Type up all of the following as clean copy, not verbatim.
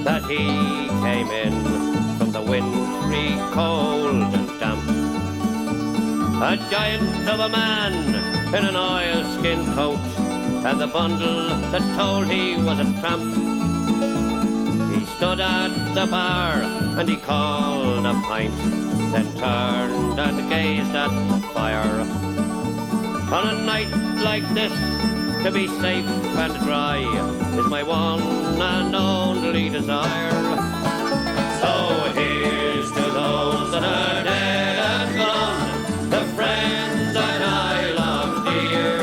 that he came in from the wintry cold and damp. A giant of a man in an oilskin coat, and the bundle that told he was a tramp. He stood at the bar and he called a pint, then turned and gazed at the fire. On a night like this, to be safe and dry is my one and only desire. So here's to those that are dead and gone, the friends that I love dear.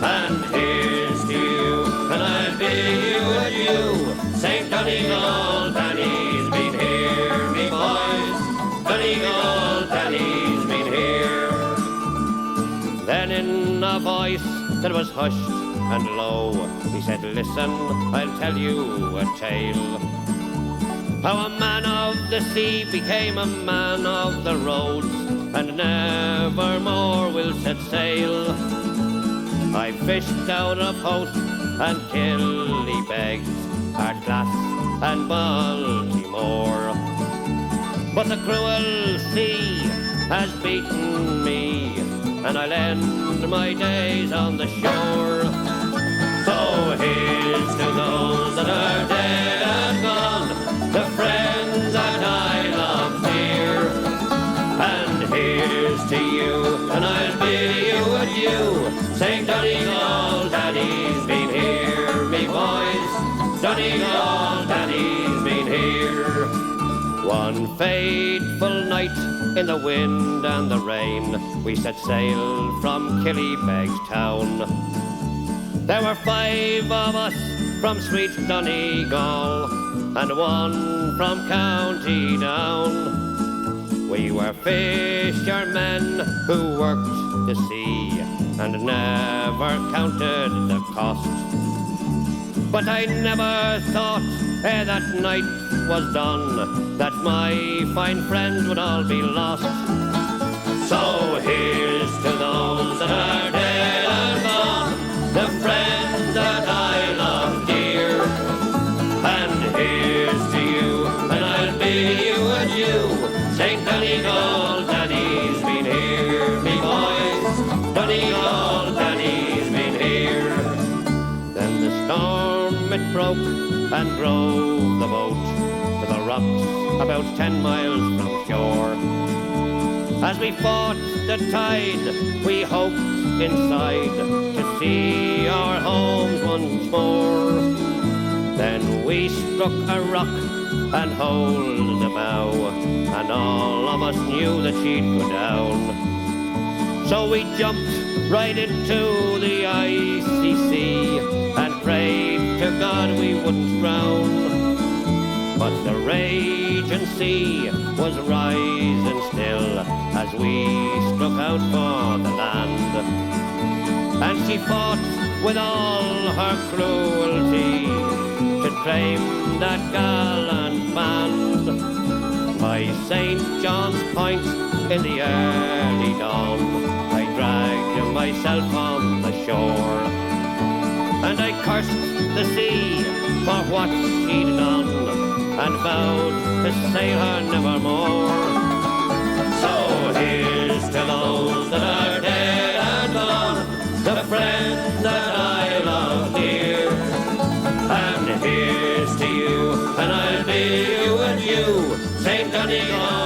And here's to you, and I'll bid you adieu. St. Donegal, Danny's been here, me boys. Donegal, Danny's been here. Then in a voice that was hushed and low, he said, listen, I'll tell you a tale. How a man of the sea became a man of the roads, and never more will set sail. I fished out of Howth and Killybegs, Ardglass and Baltimore, but the cruel sea has beaten me, and I'll end my days on the shore. So here's to those that are dead and gone, the friends that I love dear. And here's to you, and I'll bid you adieu. St. Donegal, Danny's been here, me boys. Donegal, Danny's been here. One fateful night in the wind and the rain, we set sail from Killybegs town. There were 5 of us from sweet Donegal, and 1 from County Down. We were fishermen who worked the sea and never counted the cost. But I never thought ere that night was done that my fine friends would all be lost. So here's to those that are dead and gone, the friends that I love dear. And here's to you, and I'll bid you adieu. St. Donegal, Danny's been here, me boys. Donegal, Danny's been here. Then the storm it broke and drove the boat to the rocks about 10 miles from shore. As we fought the tide, we hoped inside to see our homes once more. Then we struck a rock and holed the bow, and all of us knew that she'd go down. So we jumped right into the icy sea and prayed to God we wouldn't drown. But the raging sea was rising still as we struck out for the land. And she fought with all her cruelty to claim that gallant band. By St. John's Point in the early dawn, I dragged myself on the shore, and I cursed the sea for what she'd done, and vowed to sail her nevermore. So here's to those that are dead and gone, the friends that I love dear. And here's to you, and I'll bid you adieu, St. Donegal.